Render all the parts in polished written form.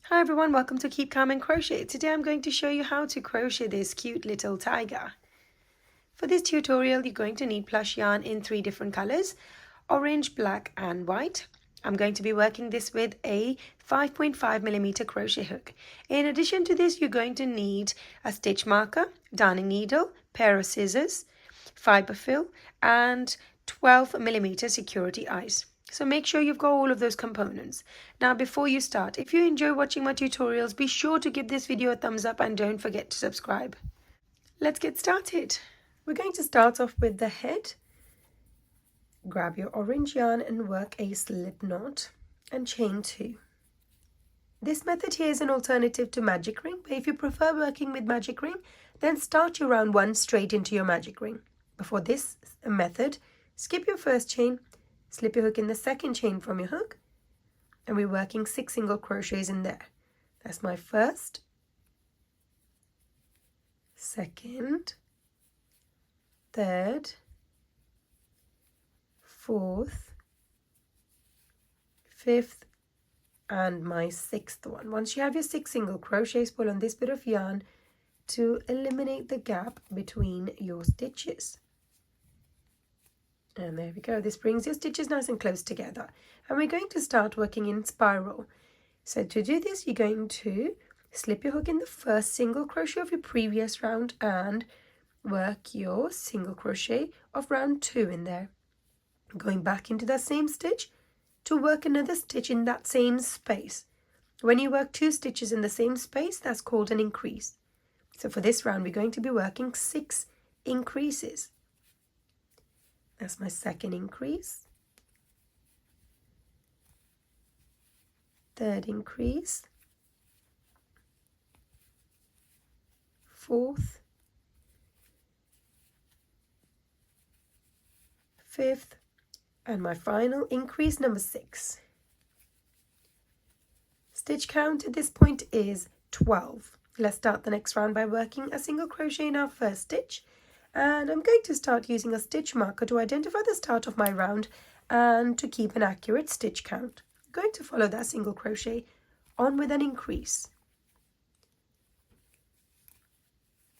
Hi everyone, welcome to Keep Calm and Crochet. Today I'm going to show you how to crochet this cute little tiger. For this tutorial you're going to need plush yarn in 3 different colors, orange, black and white. I'm going to be working this with a 5.5mm crochet hook. In addition to this you're going to need a stitch marker, darning needle, pair of scissors, fiber fill and 12mm security eyes. So make sure you've got all of those components. Now before you start, if you enjoy watching my tutorials, be sure to give this video a thumbs up and don't forget to subscribe. Let's get started. We're going to start off with the head. Grab your orange yarn and work a slip knot and chain 2. This method here is an alternative to magic ring, but if you prefer working with magic ring, then start your round 1 straight into your magic ring. Before this method, skip your first chain, slip your hook in the second chain from your hook, and we're working 6 single crochets in there. That's my first, second, third, fourth, fifth, and my 6th one. Once you have your 6 single crochets, pull on this bit of yarn to eliminate the gap between your stitches. And there we go. This brings your stitches nice and close together. And we're going to start working in spiral. So to do this, you're going to slip your hook in the first single crochet of your previous round and work your single crochet of round 2 in there. Going back into that same stitch to work another stitch in that same space. When you work 2 stitches in the same space, that's called an increase. So for this round, we're going to be working 6 increases. That's my second increase, third increase, fourth, fifth, and my final increase, number 6. Stitch count at this point is 12. Let's start the next round by working a single crochet in our first stitch. And I'm going to start using a stitch marker to identify the start of my round and to keep an accurate stitch count. I'm going to follow that single crochet on with an increase.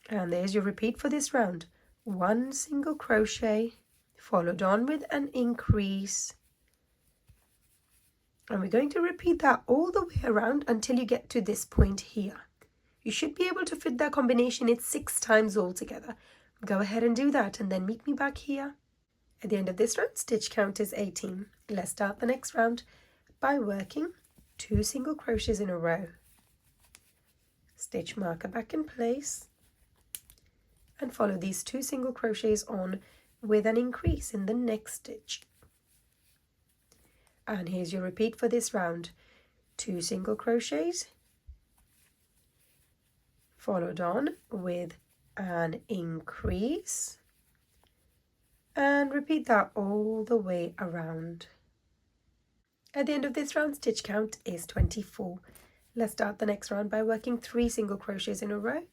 And there's your repeat for this round. 1 single crochet followed on with an increase. And we're going to repeat that all the way around until you get to this point here. You should be able to fit that combination in 6 times altogether. Go ahead and do that and then meet me back here. At the end of this round, stitch count is 18. Let's start the next round by working 2 single crochets in a row. Stitch marker back in place and follow these 2 single crochets on with an increase in the next stitch. And here's your repeat for this round. 2 single crochets followed on with an increase, and repeat that all the way around. At the end of this round, stitch count is 24. Let's start the next round by working 3 single crochets in a row.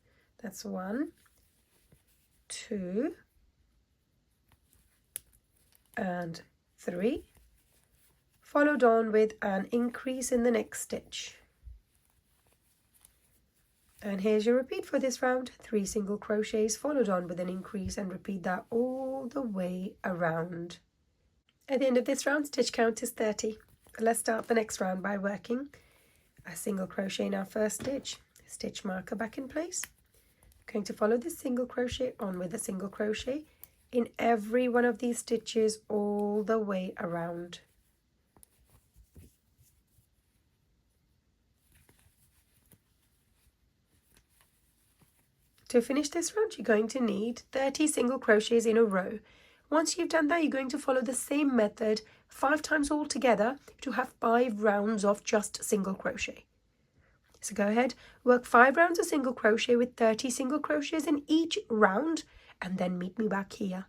That's 1, 2, and 3, followed on with an increase in the next stitch. And here's your repeat for this round. 3 single crochets followed on with an increase, and repeat that all the way around. At the end of this round, stitch count is 30. Let's start the next round by working a single crochet in our first stitch. Stitch marker back in place. I'm going to follow this single crochet on with a single crochet in every one of these stitches all the way around. To finish this round, you're going to need 30 single crochets in a row. Once you've done that, you're going to follow the same method 5 times all together to have 5 rounds of just single crochet. So go ahead, work 5 rounds of single crochet with 30 single crochets in each round, and then meet me back here.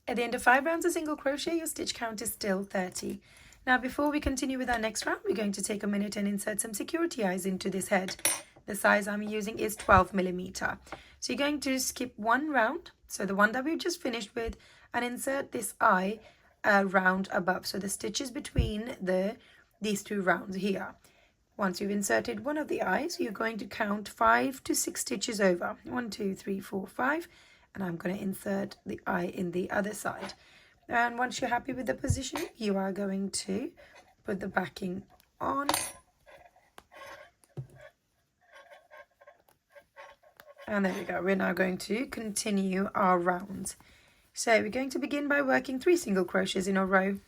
At the end of 5 rounds of single crochet, your stitch count is still 30. Now before we continue with our next round, we're going to take a minute and insert some security eyes into this head. The size I'm using is 12mm. So you're going to skip 1 round, so the one that we've just finished with, and insert this eye round above. So the stitches between these 2 rounds here. Once you've inserted one of the eyes, you're going to count 5 to 6 stitches over. 1, 2, 3, 4, 5. And I'm going to insert the eye in the other side. And once you're happy with the position, you are going to put the backing on. And there we go. We're now going to continue our rounds. So we're going to begin by working 3 single crochets in a row.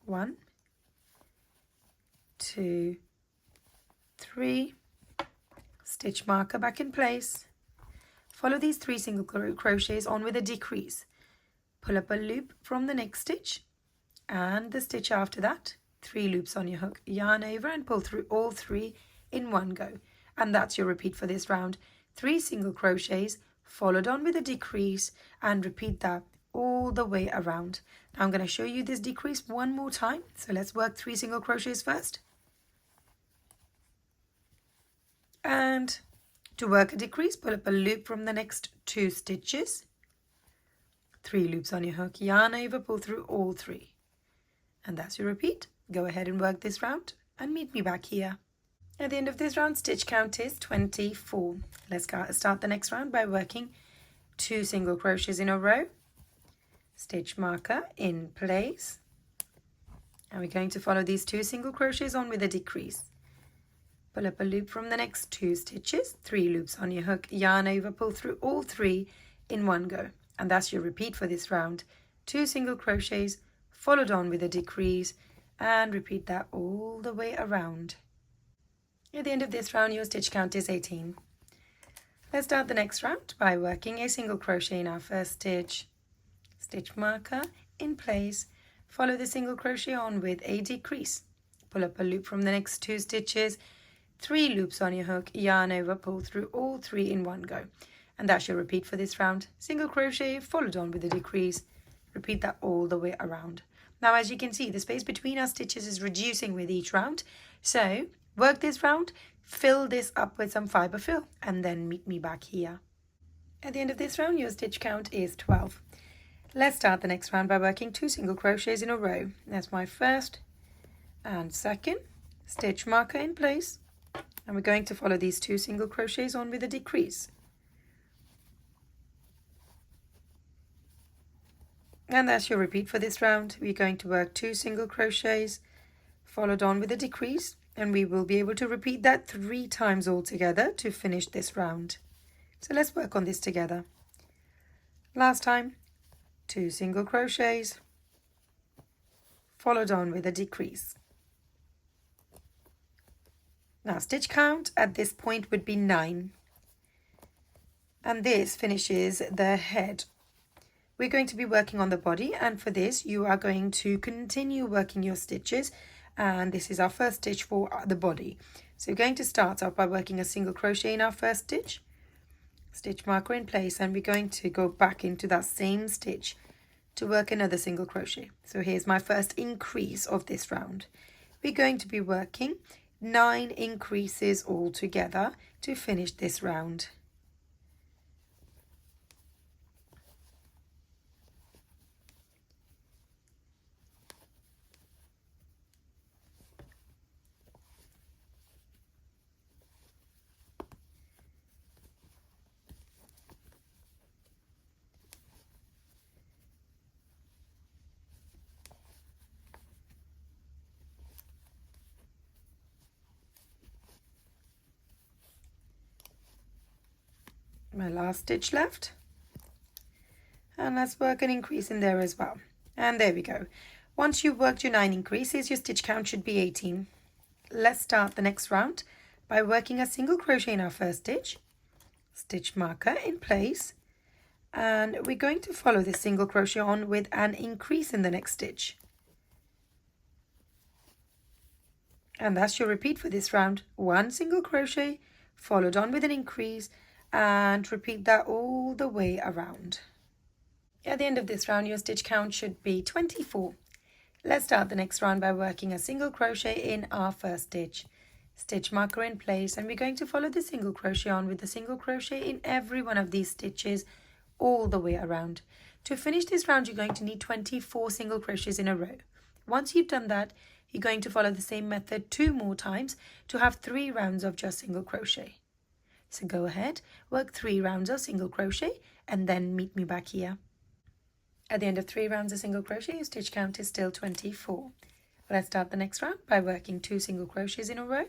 1, 2, 3. Stitch marker back in place. Follow these 3 single crochets on with a decrease. Pull up a loop from the next stitch and the stitch after that. 3 loops on your hook. Yarn over and pull through all 3 in one go. And that's your repeat for this round. 3 single crochets followed on with a decrease, and repeat that all the way around. Now I'm going to show you this decrease one more time. So let's work 3 single crochets first. And to work a decrease, pull up a loop from the next 2 stitches. 3 loops on your hook, yarn over, pull through all 3. And that's your repeat. Go ahead and work this round and meet me back here. At the end of this round, stitch count is 24. Let's start the next round by working 2 single crochets in a row. Stitch marker in place. And we're going to follow these 2 single crochets on with a decrease. Pull up a loop from the next 2 stitches, 3 loops on your hook, yarn over, pull through all 3 in one go. And that's your repeat for this round. 2 single crochets followed on with a decrease, and repeat that all the way around. At the end of this round, your stitch count is 18. Let's start the next round by working a single crochet in our first stitch. Stitch marker in place. Follow the single crochet on with a decrease. Pull up a loop from the next 2 stitches, 3 loops on your hook, yarn over, pull through all 3 in one go. And that's your repeat for this round. Single crochet followed on with a decrease. Repeat that all the way around. Now, as you can see, the space between our stitches is reducing with each round. So work this round, fill this up with some fiber fill, and then meet me back here. At the end of this round, your stitch count is 12. Let's start the next round by working 2 single crochets in a row. That's my first and second. Stitch marker in place. And we're going to follow these 2 single crochets on with a decrease. And that's your repeat for this round. We're going to work 2 single crochets followed on with a decrease, and we will be able to repeat that 3 times altogether to finish this round. So let's work on this together. Last time, 2 single crochets followed on with a decrease. Now stitch count at this point would be 9, and this finishes the head. We're going to be working on the body, and for this you are going to continue working your stitches, and this is our first stitch for the body. So we're going to start off by working a single crochet in our first stitch, stitch marker in place, and we're going to go back into that same stitch to work another single crochet. So here's my first increase of this round. We're going to be working 9 increases all together to finish this round. My last stitch left, and let's work an increase in there as well. And there we go. Once you've worked your 9 increases, your stitch count should be 18. Let's start the next round by working a single crochet in our first stitch, stitch marker in place, and we're going to follow this single crochet on with an increase in the next stitch. And that's your repeat for this round. 1 single crochet followed on with an increase, and repeat that all the way around. At the end of this round, your stitch count should be 24. Let's start the next round by working a single crochet in our first stitch, stitch marker in place, and we're going to follow the single crochet on with the single crochet in every one of these stitches all the way around. To finish this round, you're going to need 24 single crochets in a row. Once you've done that, you're going to follow the same method 2 more times to have 3 rounds of just single crochet. So go ahead, work 3 rounds of single crochet and then meet me back here. At the end of 3 rounds of single crochet, your stitch count is still 24. Let's start the next round by working 2 single crochets in a row.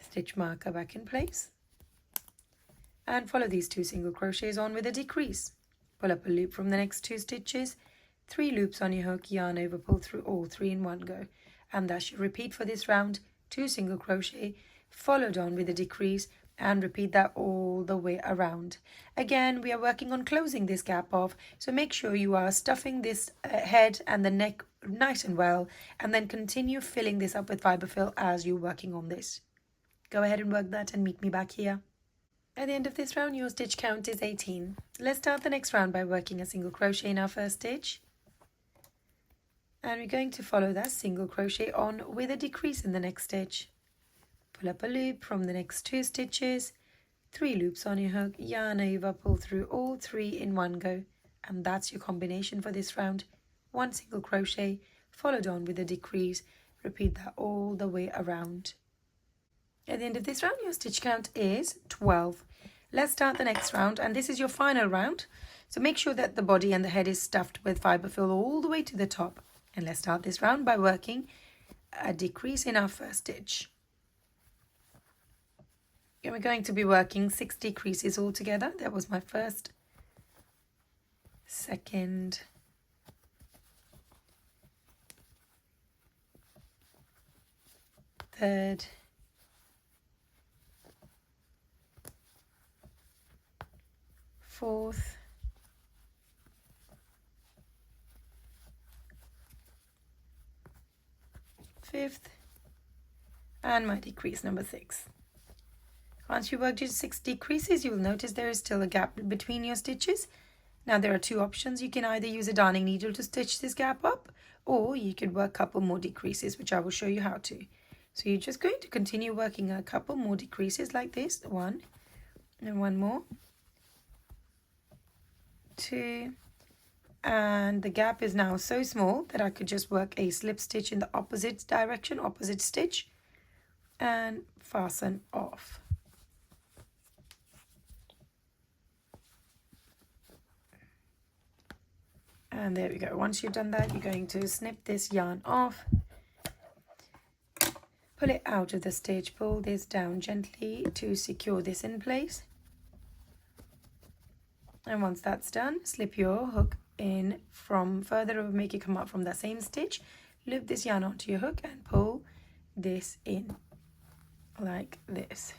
Stitch marker back in place. And follow these 2 single crochets on with a decrease. Pull up a loop from the next 2 stitches, 3 loops on your hook, yarn over, pull through all 3 in one go. And that should repeat for this round, 2 single crochet, followed on with a decrease, and repeat that all the way around. Again, we are working on closing this gap off, so make sure you are stuffing this head and the neck nice and well, and then continue filling this up with fiber fill as you're working on this. Go ahead and work that and meet me back here. At the end of this round, your stitch count is 18. Let's start the next round by working a single crochet in our first stitch. And we're going to follow that single crochet on with a decrease in the next stitch. Pull up a loop from the next 2 stitches, 3 loops on your hook, yarn over, pull through all 3 in one go. And that's your combination for this round. 1 single crochet, followed on with a decrease. Repeat that all the way around. At the end of this round, your stitch count is 12. Let's start the next round, and this is your final round. So make sure that the body and the head is stuffed with fiber fill all the way to the top. And let's start this round by working a decrease in our first stitch. And we're going to be working 6 decreases all together. That was my first, second, third, fourth, fifth, and my decrease number 6. Once you work your 6 decreases, you will notice there is still a gap between your stitches. Now there are 2 options. You can either use a darning needle to stitch this gap up, or you could work a couple more decreases, which I will show you how to. So you're just going to continue working a couple more decreases like this. 1 and 1 more. 2, and the gap is now so small that I could just work a slip stitch in the opposite direction, opposite stitch, and fasten off. And there we go. Once you've done that, you're going to snip this yarn off, pull it out of the stitch, pull this down gently to secure this in place. And once that's done, slip your hook in from further over, make it come up from that same stitch, loop this yarn onto your hook and pull this in like this.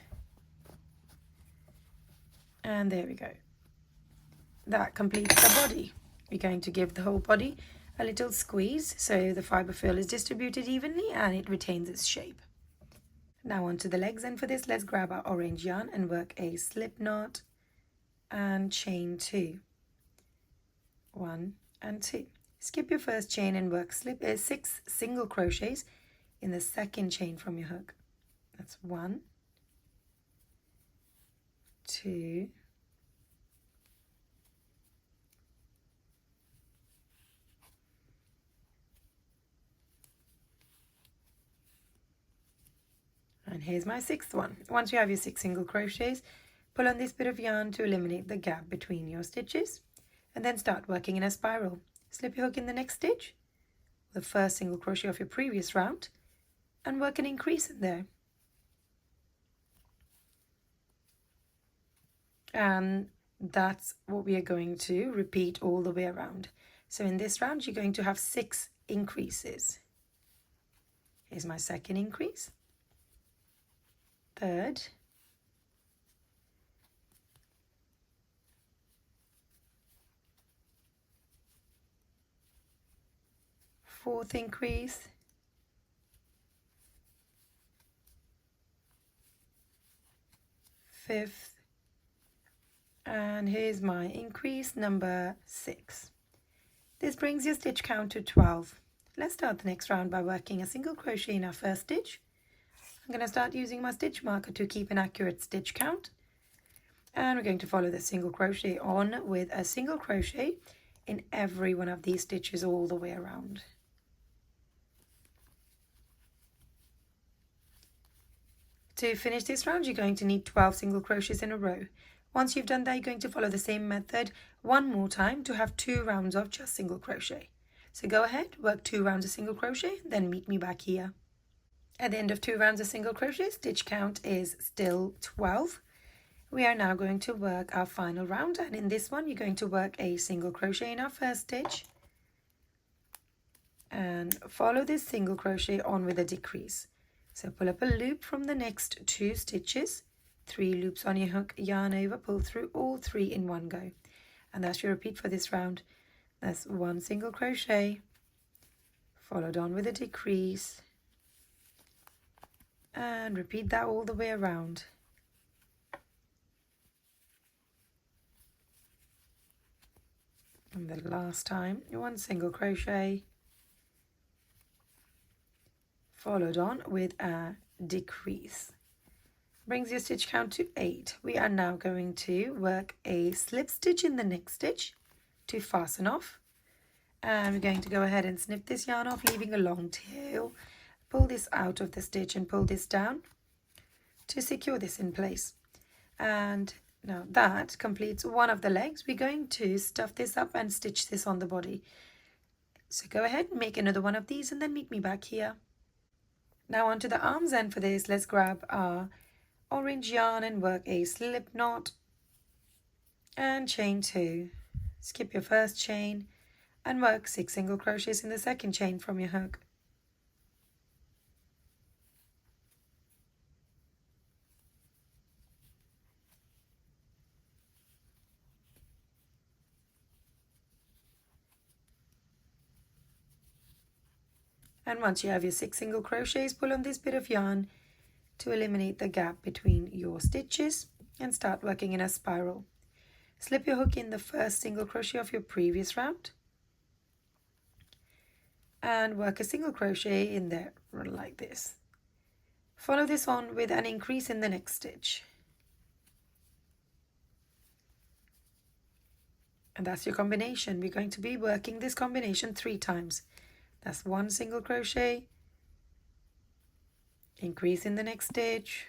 And there we go. That completes the body. We're going to give the whole body a little squeeze so the fiber fill is distributed evenly and it retains its shape. Now onto the legs, and for this let's grab our orange yarn and work a slip knot and chain 2. 1 and 2. Skip your first chain and work 6 single crochets in the second chain from your hook. That's 1, 2, 3. And here's my 6th one. Once you have your 6 single crochets, pull on this bit of yarn to eliminate the gap between your stitches, and then start working in a spiral. Slip your hook in the next stitch, the first single crochet of your previous round, and work an increase in there. And that's what we are going to repeat all the way around. So in this round, you're going to have 6 increases. Here's my second increase, third, fourth increase, fifth, and here's my increase number 6. This brings your stitch count to 12. Let's start the next round by working a single crochet in our first stitch. I'm going to start using my stitch marker to keep an accurate stitch count, and we're going to follow the single crochet on with a single crochet in every one of these stitches all the way around. To finish this round, you're going to need 12 single crochets in a row. Once you've done that, you're going to follow the same method one more time to have 2 rounds of just single crochet. So go ahead, work 2 rounds of single crochet, then meet me back here. At the end of 2 rounds of single crochet, stitch count is still 12. We are now going to work our final round, and in this one you're going to work a single crochet in our first stitch and follow this single crochet on with a decrease. So pull up a loop from the next 2 stitches, 3 loops on your hook, yarn over, pull through all 3 in one go, and that's your repeat for this round. That's 1 single crochet followed on with a decrease, and repeat that all the way around. And the last time, 1 single crochet followed on with a decrease. Brings your stitch count to 8. We are now going to work a slip stitch in the next stitch to fasten off, and we're going to go ahead and snip this yarn off, leaving a long tail. Pull this out of the stitch and pull this down to secure this in place. And now that completes one of the legs. We're going to stuff this up and stitch this on the body. So go ahead and make another one of these and then meet me back here. Now onto the arms, and for this let's grab our orange yarn and work a slip knot and chain 2. Skip your first chain and work 6 single crochets in the second chain from your hook. And once you have your 6 single crochets, pull on this bit of yarn to eliminate the gap between your stitches and start working in a spiral. Slip your hook in the first single crochet of your previous round and work a single crochet in there like this. Follow this on with an increase in the next stitch. And that's your combination. We're going to be working this combination 3 times. That's 1 single crochet, increase in the next stitch,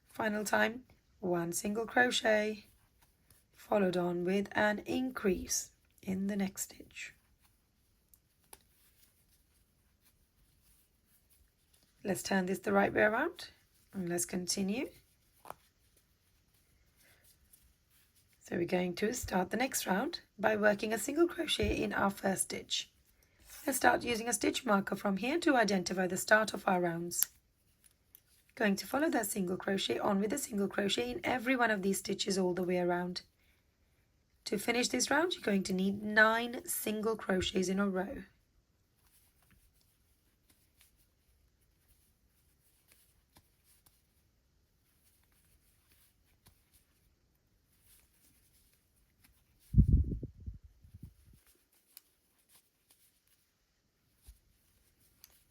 final time 1 single crochet followed on with an increase in the next stitch. Let's turn this the right way around and let's continue. So we're going to start the next round by working a single crochet in our first stitch. Let's start using a stitch marker from here to identify the start of our rounds. Going to follow that single crochet on with a single crochet in every one of these stitches all the way around. To finish this round, you're going to need 9 single crochets in a row.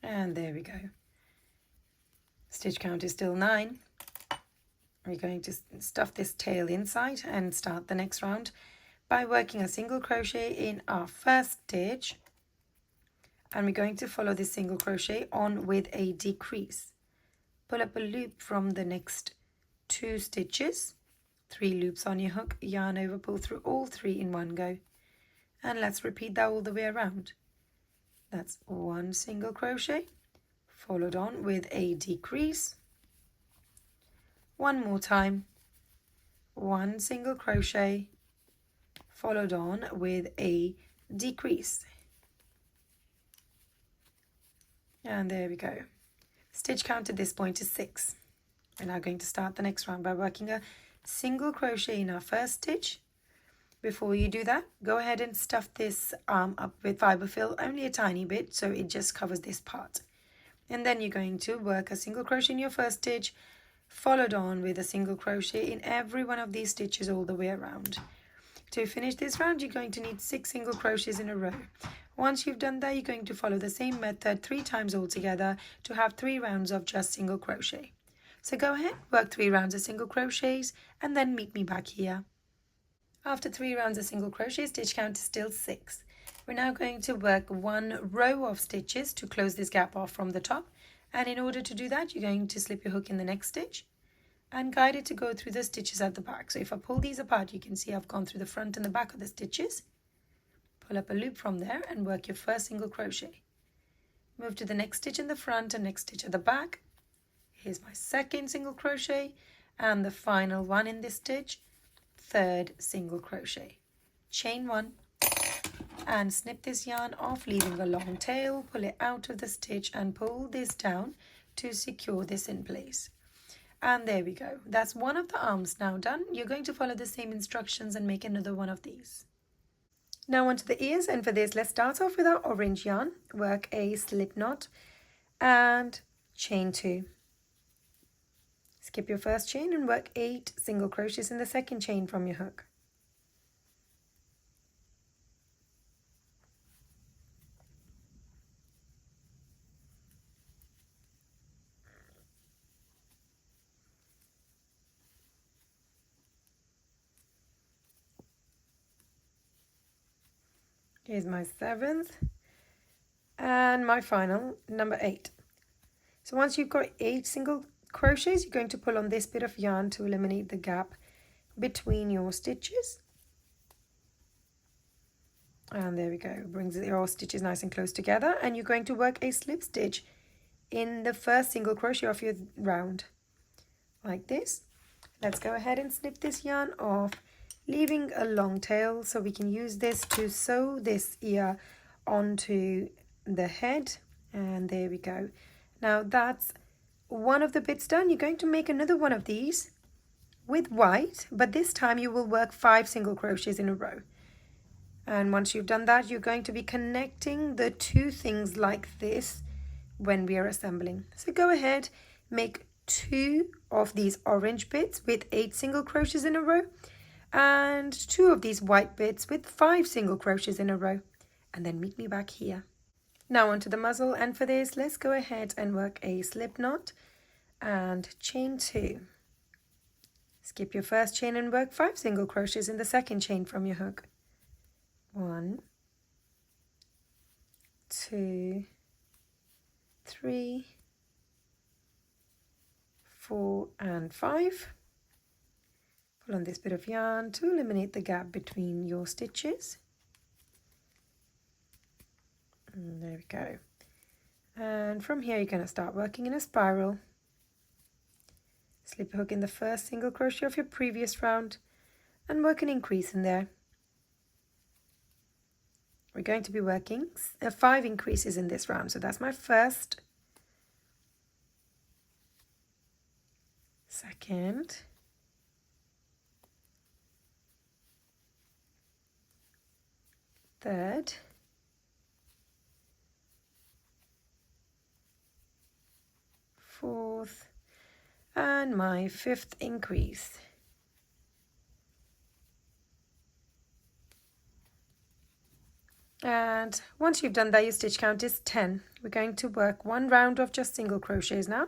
And there we go. Stitch count is still 9. We're going to stuff this tail inside and start the next round by working a single crochet in our first stitch, and we're going to follow this single crochet on with a decrease. Pull up a loop from the next 2 stitches, 3 loops on your hook, yarn over, pull through all 3 in one go, and let's repeat that all the way around. That's 1 single crochet followed on with a decrease. One more time, 1 single crochet followed on with a decrease. And there we go. Stitch count at this point is 6. We're now going to start the next round by working a single crochet in our first stitch. Before you do that, go ahead and stuff this arm up with fiber fill, only a tiny bit, so it just covers this part. And then you're going to work a single crochet in your first stitch, followed on with a single crochet in every one of these stitches all the way around. To finish this round, you're going to need 6 single crochets in a row. Once you've done that, you're going to follow the same method 3 times altogether to have 3 rounds of just single crochet. So go ahead, work 3 rounds of single crochets and then meet me back here. After 3 rounds of single crochet, stitch count is still 6. We're now going to work 1 row of stitches to close this gap off from the top, And in order to do that, you're going to slip your hook in the next stitch and guide it to go through the stitches at the back. So if I pull these apart, you can see I've gone through the front and the back of the stitches. Pull up a loop from there and work your first single crochet. Move to the next stitch in the front and next stitch at the back. Here's my second single crochet and the final one in this stitch, third single crochet. Chain one and snip this yarn off, leaving a long tail. Pull it out of the stitch and pull this down to secure this in place. And there we go. That's one of the arms now done. You're going to follow the same instructions and make another one of these. Now onto the ears, and for this let's start off with our orange yarn. Work a slip knot and chain 2. Skip your first chain and work 8 single crochets in the second chain from your hook. Here's my 7th and my final, number 8. So once you've got 8 single crochets, you're going to pull on this bit of yarn to eliminate the gap between your stitches. And there we go, brings your stitches nice and close together, and you're going to work a slip stitch in the first single crochet of your round, like this. Let's go ahead and snip this yarn off, leaving a long tail so we can use this to sew this ear onto the head. And there we go. Now that's one of the bits done. You're going to make another one of these with white, but this time you will work 5 single crochets in a row. And once you've done that, you're going to be connecting the two things like this when we are assembling. So go ahead, make 2 of these orange bits with 8 single crochets in a row, and 2 of these white bits with 5 single crochets in a row, and then meet me back here. Now onto the muzzle, and for this let's go ahead and work a slip knot and chain 2. Skip your first chain and work 5 single crochets in the second chain from your hook. 1, 2, 3, 4 and 5. Pull on this bit of yarn to eliminate the gap between your stitches. And there we go. And from here you're going to start working in a spiral. Slip a hook in the first single crochet of your previous round and work an increase in there. We're going to be working 5 increases in this round. So that's my first, second, third, fourth, and my 5th increase. And once you've done that, your stitch count is 10. We're going to work 1 round of just single crochets now.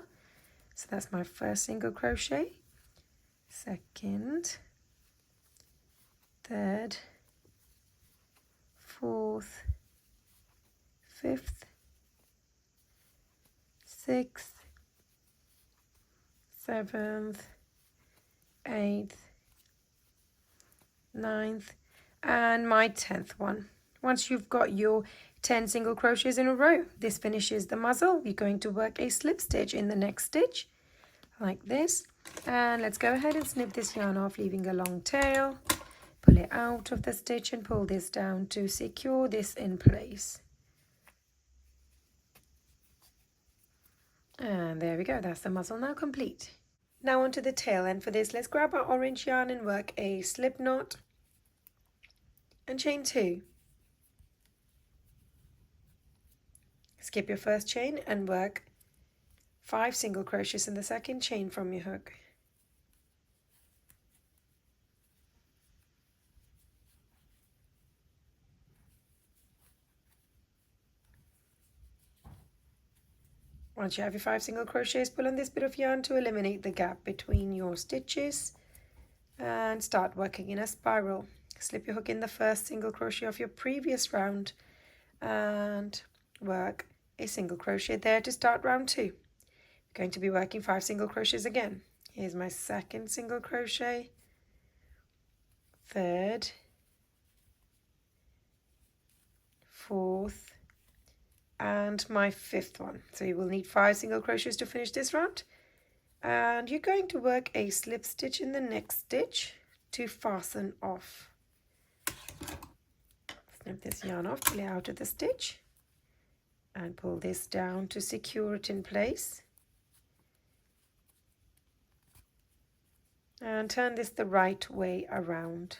So that's my first single crochet, second, third, fourth, 5th, 6th, 7th, 8th, 9th, and my 10th one. Once you've got your 10 single crochets in a row, this finishes the muzzle. You're going to work a slip stitch in the next stitch like this, and let's go ahead and snip this yarn off, leaving a long tail. Pull it out of the stitch and pull this down to secure this in place. And there we go, that's the muzzle now complete. Now onto the tail, and for this let's grab our orange yarn and work a slip knot and chain 2. Skip your first chain and work 5 single crochets in the second chain from your hook. Once you have your 5 single crochets, pull on this bit of yarn to eliminate the gap between your stitches and start working in a spiral. Slip your hook in the first single crochet of your previous round and work a single crochet there to start round 2. going to be working 5 single crochets again. Here's my second single crochet, third, fourth, and my fifth one. So you will need 5 single crochets to finish this round. And you're going to work a slip stitch in the next stitch to fasten off. Snip this yarn off, pull it out of the stitch, and pull this down to secure it in place. And turn this the right way around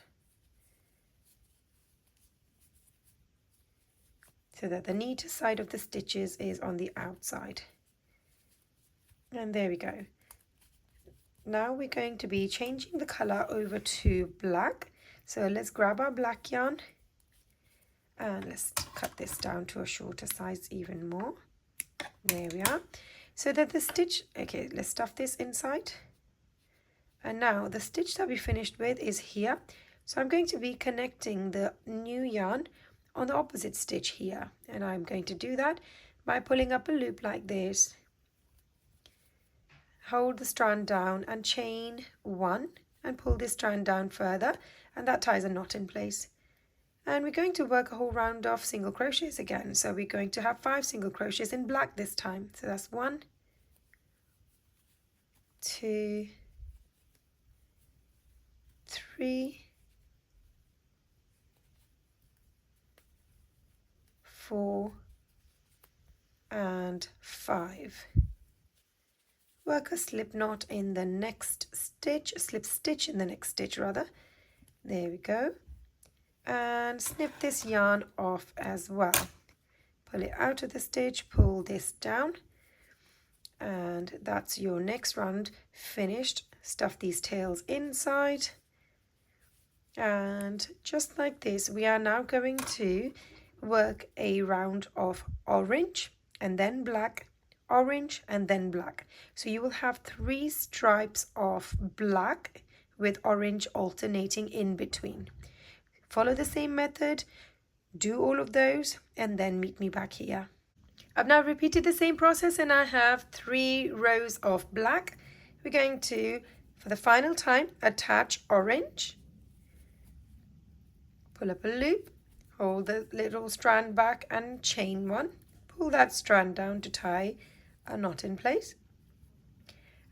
so that the neater side of the stitches is on the outside. And there we go. Now we're going to be changing the color over to black. So let's grab our black yarn and let's cut this down to a shorter size even more. There we are. So that the stitch, okay, let's stuff this inside. And now the stitch that we finished with is here. So I'm going to be connecting the new yarn on the opposite stitch here. And I'm going to do that by pulling up a loop like this. Hold the strand down and chain 1 and pull this strand down further, and that ties a knot in place. And we're going to work a whole round of single crochets again. So we're going to have 5 single crochets in black this time. So that's 1, 2, 3, 4, and 5. Work a slip knot in the next stitch, a slip stitch in the next stitch rather. There we go. And snip this yarn off as well. Pull it out of the stitch, pull this down, and that's your next round finished. Stuff these tails inside, and just like this we are now going to work a round of orange and then black, orange and then black. So you will have 3 stripes of black with orange alternating in between. Follow the same method, do all of those, and then meet me back here. I've now repeated the same process and I have 3 rows of black. We're going to, for the final time, attach orange, pull up a loop, hold the little strand back and chain 1, pull that strand down to tie a knot in place.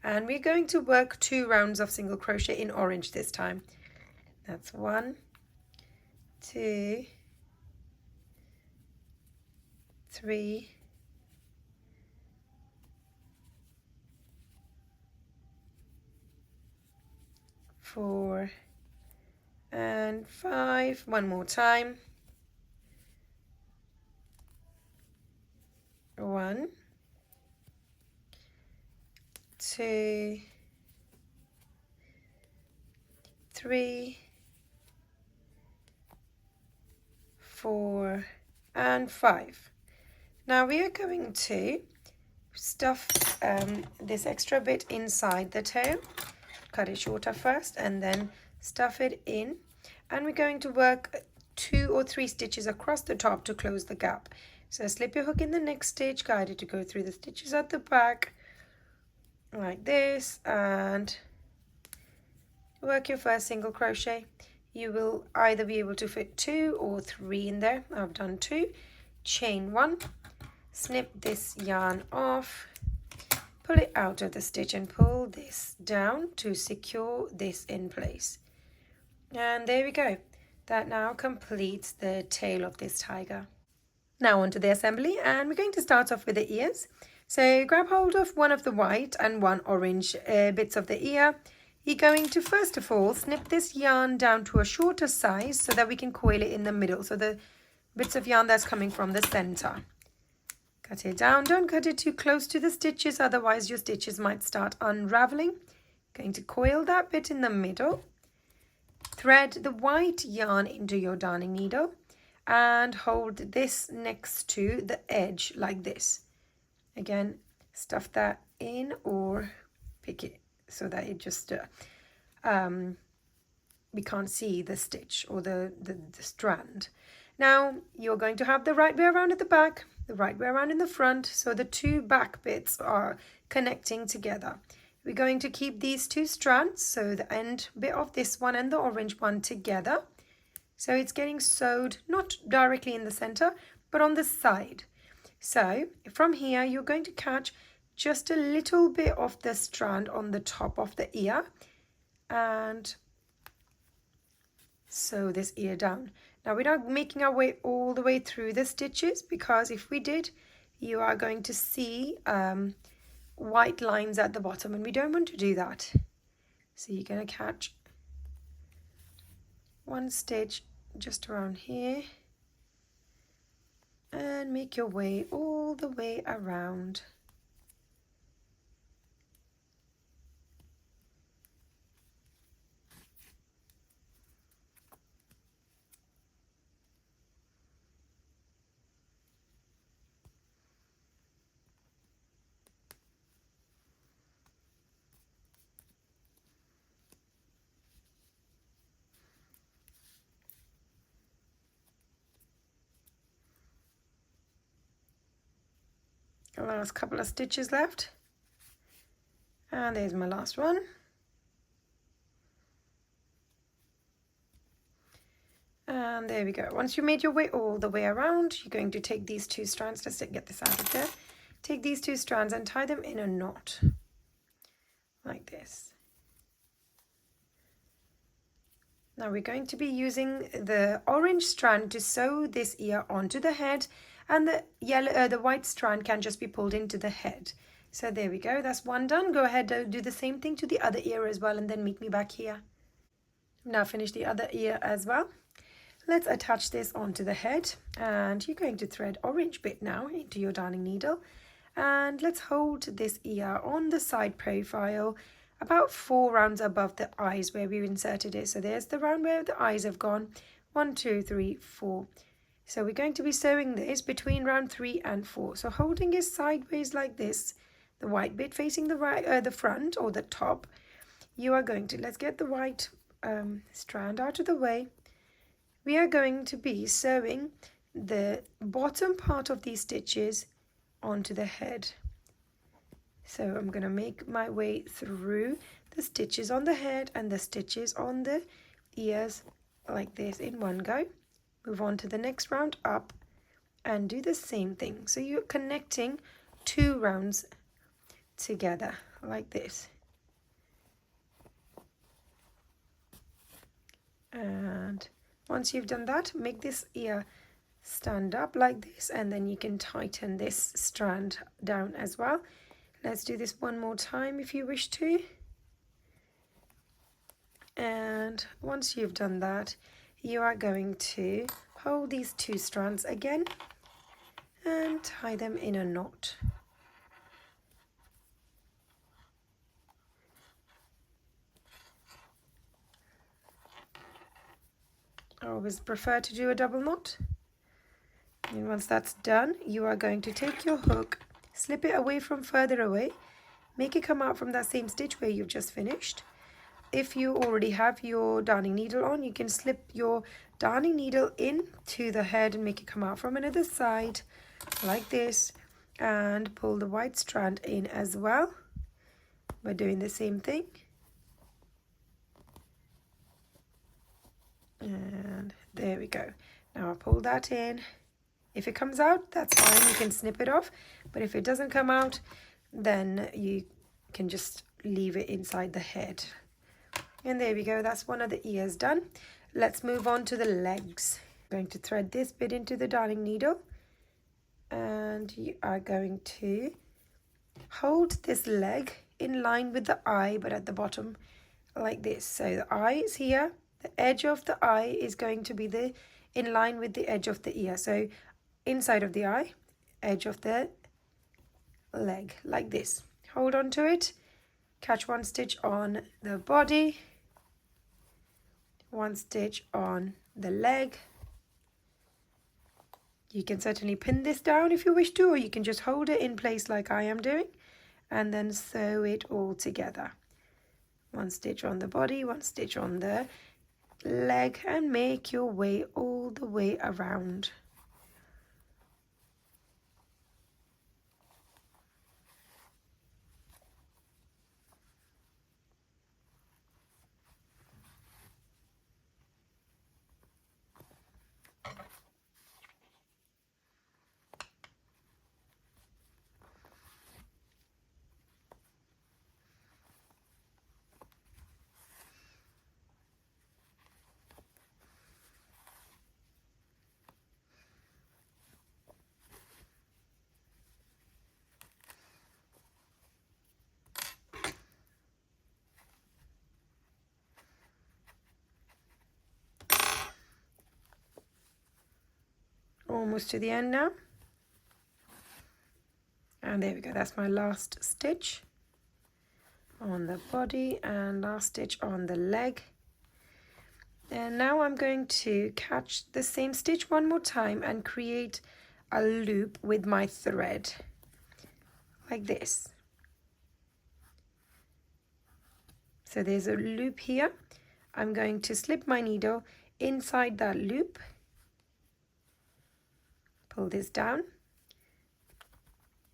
And we're going to work 2 rounds of single crochet in orange this time. That's 1, 2, 3, 4, and 5. One more time. 1, 2, 3, 4, and 5. Now we are going to stuff this extra bit inside the tail. Cut it shorter first and then stuff it in, and we're going to work 2 or 3 stitches across the top to close the gap. So slip your hook in the next stitch, guide it to go through the stitches at the back like this, and work your first single crochet. You will either be able to fit 2 or 3 in there. I've done 2. Chain 1, snip this yarn off, pull it out of the stitch and pull this down to secure this in place. And there we go. That now completes the tail of this tiger. Now onto the assembly, and we're going to start off with the ears. So grab hold of one of the white and one orange bits of the ear. You're going to first of all snip this yarn down to a shorter size so that we can coil it in the middle. So the bits of yarn that's coming from the center. Cut it down, don't cut it too close to the stitches, otherwise your stitches might start unraveling. Going to coil that bit in the middle. Thread the white yarn into your darning needle and hold this next to the edge like this. Again, stuff that in or pick it so that it just we can't see the stitch or the strand. Now you're going to have the right way around at the back. the right way around in the front, so the two back bits are connecting together. We're going to keep these two strands, so the end bit of this one and the orange one together. So it's getting sewed not directly in the center, but on the side. So from here, you're going to catch just a little bit of the strand on the top of the ear and sew this ear down. Now we're not making our way all the way through the stitches, because if we did, you are going to see white lines at the bottom, and we don't want to do that. So you're going to catch one stitch just around here and make your way all the way around. The last couple of stitches left, and there's my last one. And there we go. Once you made your way all the way around, you're going to take these two strands, let's get this out of there, take these two strands and tie them in a knot like this. Now we're going to be using the orange strand to sew this ear onto the head, and the yellow, the white strand can just be pulled into the head. So there we go, that's one done. Go ahead and do the same thing to the other ear as well, and then meet me back here. Now finish the other ear as well. Let's attach this onto the head, and you're going to thread orange bit now into your darning needle, and let's hold this ear on the side profile about 4 rounds above the eyes where we've inserted it. So there's the round where the eyes have gone. 1, 2, 3, 4. So we're going to be sewing this between round 3 and 4. So holding it sideways like this, the white bit facing the right, the front or the top, you are going to, let's get the white strand out of the way. We are going to be sewing the bottom part of these stitches onto the head. So I'm going to make my way through the stitches on the head and the stitches on the ears like this in one go. Move on to the next round up and do the same thing. So you're connecting 2 rounds together like this. And once you've done that, make this ear stand up like this, and then you can tighten this strand down as well. Let's do this one more time if you wish to. And once you've done that, you are going to hold these 2 strands again and tie them in a knot. I always prefer to do a double knot. And once that's done, you are going to take your hook, slip it away from further away, make it come out from that same stitch where you've just finished. If you already have your darning needle on, you can slip your darning needle into the head and make it come out from another side like this, and pull the white strand in as well by doing the same thing. And there we go. Now I'll pull that in. If it comes out, that's fine, you can snip it off, but if it doesn't come out, then you can just leave it inside the head. And there we go, that's one of the ears done. Let's move on to the legs. I'm going to thread this bit into the darning needle, and you are going to hold this leg in line with the eye, but at the bottom like this. So the eye is here, the edge of the eye is going to be in line with the edge of the ear. So inside of the eye, edge of the leg, like this. Hold on to it, catch 1 stitch on the body, 1 stitch on the leg. You can certainly pin this down if you wish to, or you can just hold it in place like I am doing, and then sew it all together. 1 stitch on the body, 1 stitch on the leg, and make your way all the way around. almost to the end now. And there we go, that's my last stitch on the body and last stitch on the leg. And now I'm going to catch the same stitch one more time and create a loop with my thread like this. So there's a loop here. I'm going to slip my needle inside that loop, pull this down,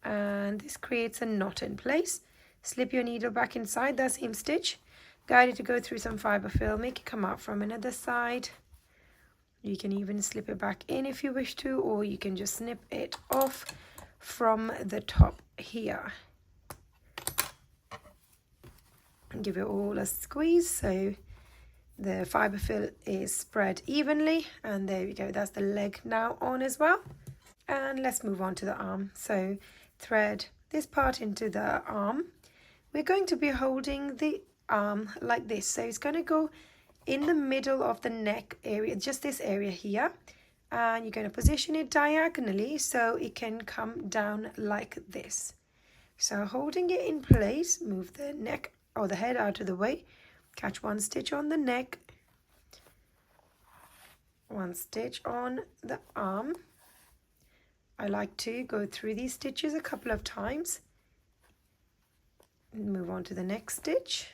and this creates a knot in place. Slip your needle back inside that same stitch, guide it to go through some fiber fill, make it come out from another side. You can even slip it back in if you wish to, or you can just snip it off from the top here. And give it all a squeeze so the fiber fill is spread evenly. And there we go, that's the leg now on as well. And let's move on to the arm. So thread this part into the arm. We're going to be holding the arm like this, so it's going to go in the middle of the neck area, just this area here, and you're going to position it diagonally so it can come down like this. So holding it in place, move the neck or the head out of the way, catch one stitch on the neck, one stitch on the arm. I like to go through these stitches a couple of times. Move on to the next stitch,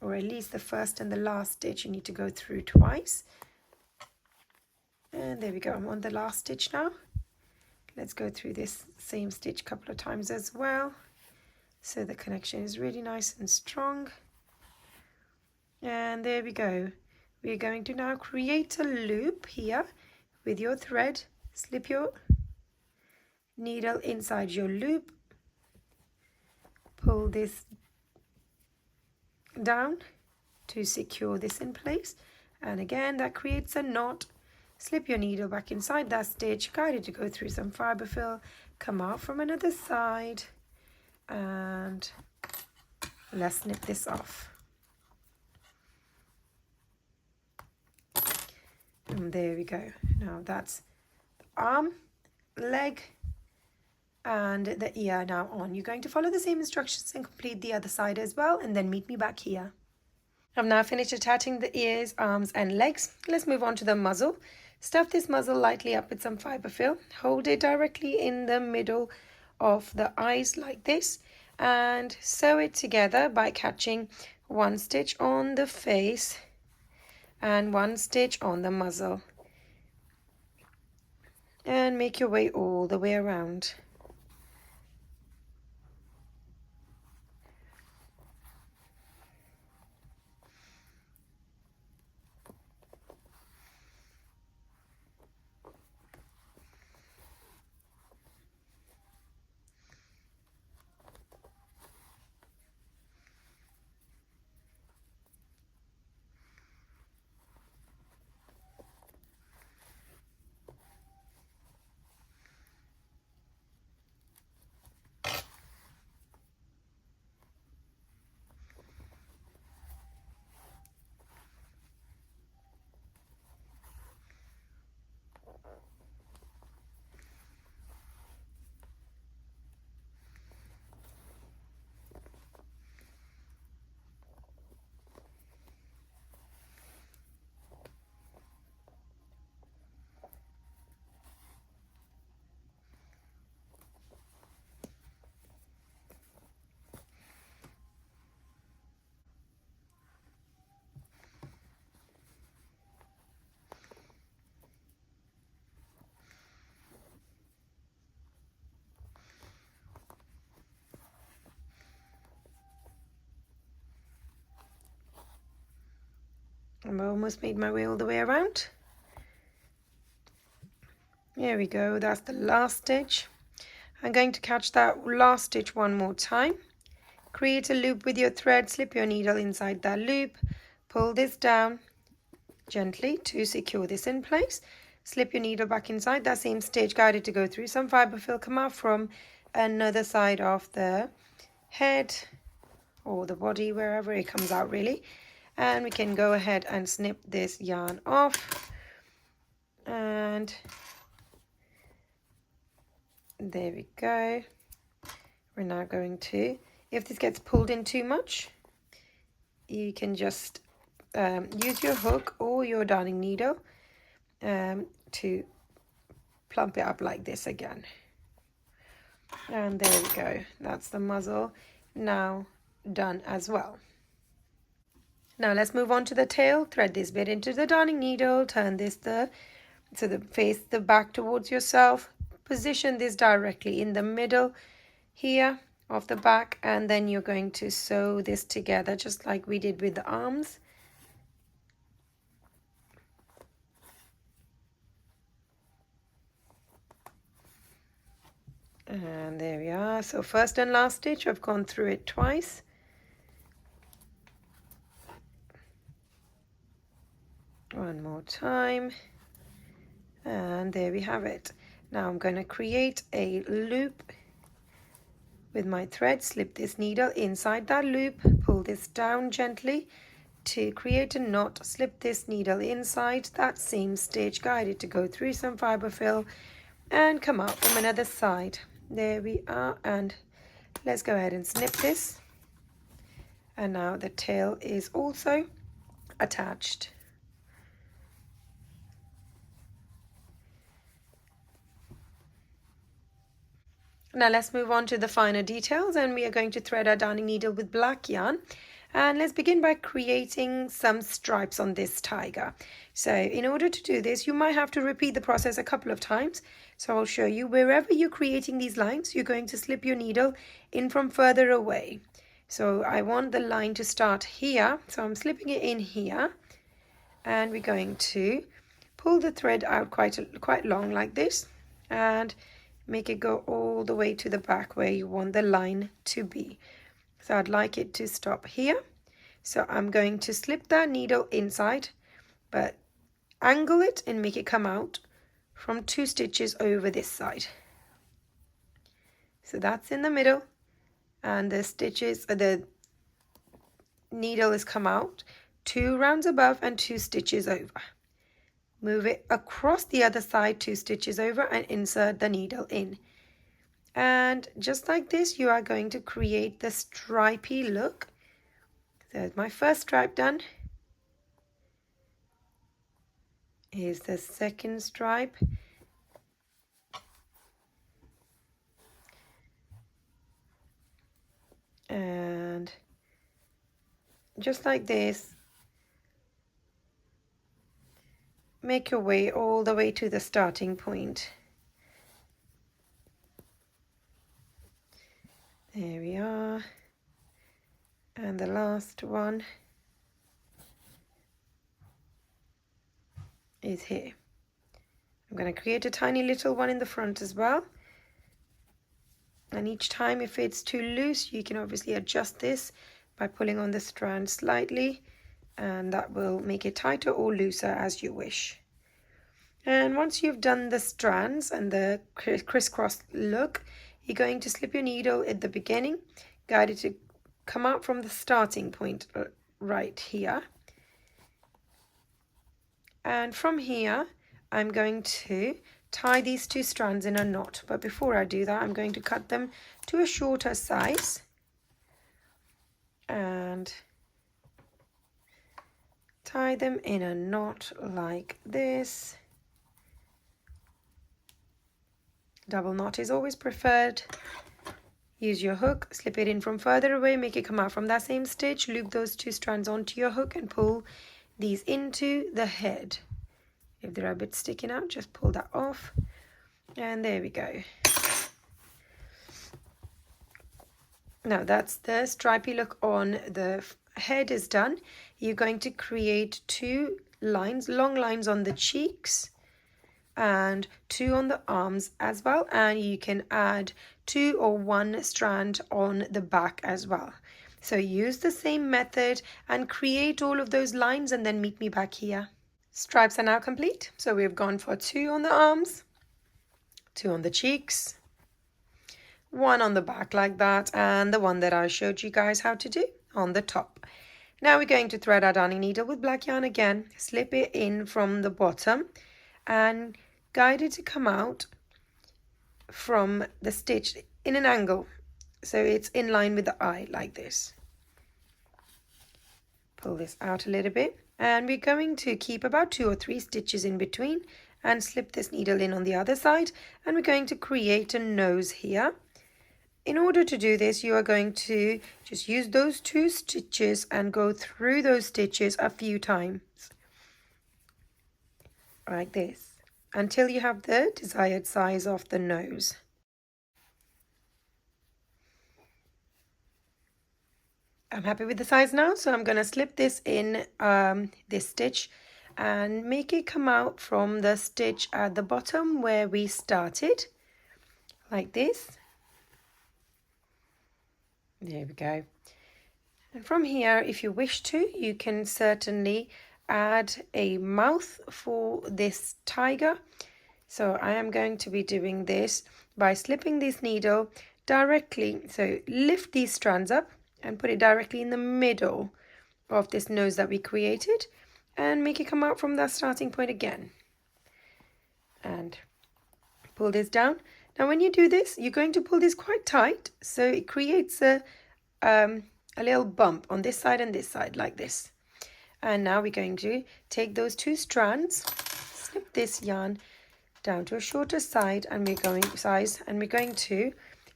or at least the first and the last stitch you need to go through twice. And there we go, I'm on the last stitch now. Let's go through this same stitch a couple of times as well, so the connection is really nice and strong. And there we go. We're going to now create a loop here with your thread. Slip your needle inside your loop, pull this down to secure this in place, and again that creates a knot. Slip your needle back inside that stitch, guide it to go through some fiber fill, come out from another side, and let's snip this off. And there we go. Now that's the arm, leg, and the ear now on. You're going to follow the same instructions and complete the other side as well, and then meet me back here. I've now finished attaching the ears, arms and legs. Let's move on to the muzzle. Stuff this muzzle lightly up with some fiber fill. Hold it directly in the middle of the eyes like this, and sew it together by catching one stitch on the face and one stitch on the muzzle, and make your way all the way around. I've almost made my way all the way around. There we go, that's the last stitch. I'm going to catch that last stitch one more time. Create a loop with your thread, slip your needle inside that loop, pull this down gently to secure this in place. Slip your needle back inside that same stitch, guide it to go through some fiber fill, come out from another side of the head or the body, wherever it comes out really, And we can go ahead and snip this yarn off. And there we go. We're now going to, if this gets pulled in too much, you can just use your hook or your darning needle to plump it up like this again. And there we go. That's the muzzle now done as well. Now let's move on to the tail. Thread this bit into the darning needle, turn this face the back towards yourself, position this directly in the middle here of the back, and then you're going to sew this together just like we did with the arms. And there we are. So first and last stitch, I've gone through it twice. One more time. And there we have it. Now I'm going to create a loop with my thread, slip this needle inside that loop, pull this down gently to create a knot, slip this needle inside that same stitch, guide it to go through some fiber fill and come out from another side. There we are, and let's go ahead and snip this. And now the tail is also attached. Now let's move on to the finer details, and we are going to thread our darning needle with black yarn. And let's begin by creating some stripes on this tiger. So in order to do this, you might have to repeat the process a couple of times. So I'll show you. Wherever you're creating these lines, you're going to slip your needle in from further away. So I want the line to start here. So I'm slipping it in here. And we're going to pull the thread out quite long like this. And make it go all the way to the back where you want the line to be. So I'd like it to stop here. So I'm going to slip that needle inside, but angle it and make it come out from 2 stitches over this side. So that's in the middle, and the needle has come out 2 rounds above and 2 stitches over. Move it across the other side 2 stitches over and insert the needle in. And just like this, you are going to create the stripy look. There's my first stripe done. Here's the second stripe. And just like this, make your way all the way to the starting point. There we are. And the last one is here. I'm going to create a tiny little one in the front as well. And each time, if it's too loose, you can obviously adjust this by pulling on the strand slightly, and that will make it tighter or looser as you wish. And once you've done the strands and the crisscross look, you're going to slip your needle at the beginning, guide it to come out from the starting point right here. And from here, I'm going to tie these 2 strands in a knot. But before I do that, I'm going to cut them to a shorter size. And tie them in a knot like this. Double knot is always preferred. Use your hook, slip it in from further away, make it come out from that same stitch, loop those 2 strands onto your hook and pull these into the head. If they're a bit sticking out, just pull that off. And there we go. Now that's the stripy look on the head is done. You're going to create 2 lines, long lines on the cheeks and 2 on the arms as well, and you can add 2 or 1 strand on the back as well. So use the same method and create all of those lines and then meet me back here. Stripes are now complete. So we've gone for 2 on the arms, 2 on the cheeks, 1 on the back like that, and the one that I showed you guys how to do on the top. Now we're going to thread our darning needle with black yarn again, slip it in from the bottom and guide it to come out from the stitch in an angle, so it's in line with the eye like this. Pull this out a little bit, and we're going to keep about 2 or 3 stitches in between and slip this needle in on the other side, and we're going to create a nose here. In order to do this, you are going to just use those 2 stitches and go through those stitches a few times, like this, until you have the desired size of the nose. I'm happy with the size now, so I'm going to slip this in this stitch and make it come out from the stitch at the bottom where we started, like this. There we go. And from here, if you wish to, you can certainly add a mouth for this tiger. So I am going to be doing this by slipping this needle directly. So lift these strands up and put it directly in the middle of this nose that we created and make it come out from that starting point again. And pull this down. Now when you do this, you're going to pull this quite tight, so it creates a little bump on this side and this side like this. And now we're going to take those 2 strands, slip this yarn down to a shorter side, and we're going to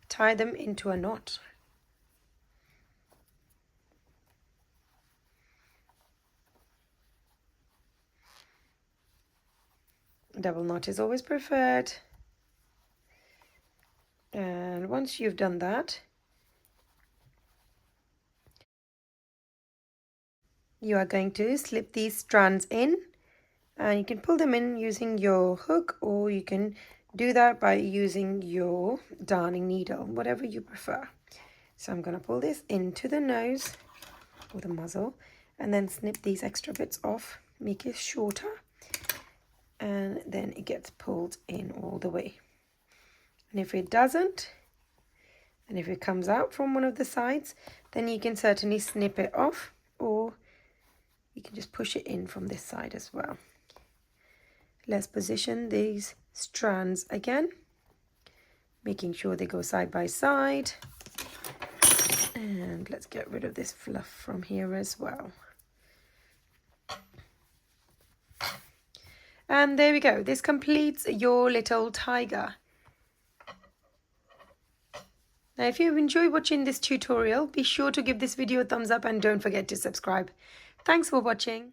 tie them into a knot. Double knot is always preferred. And once you've done that, you are going to slip these strands in, and you can pull them in using your hook, or you can do that by using your darning needle, whatever you prefer. So I'm going to pull this into the nose or the muzzle and then snip these extra bits off, make it shorter, and then it gets pulled in all the way. And if it doesn't, and if it comes out from one of the sides, then you can certainly snip it off, or you can just push it in from this side as well. Let's position these strands again, making sure they go side by side. And let's get rid of this fluff from here as well. And there we go. This completes your little tiger. Now, if you've enjoyed watching this tutorial, be sure to give this video a thumbs up and don't forget to subscribe. Thanks for watching.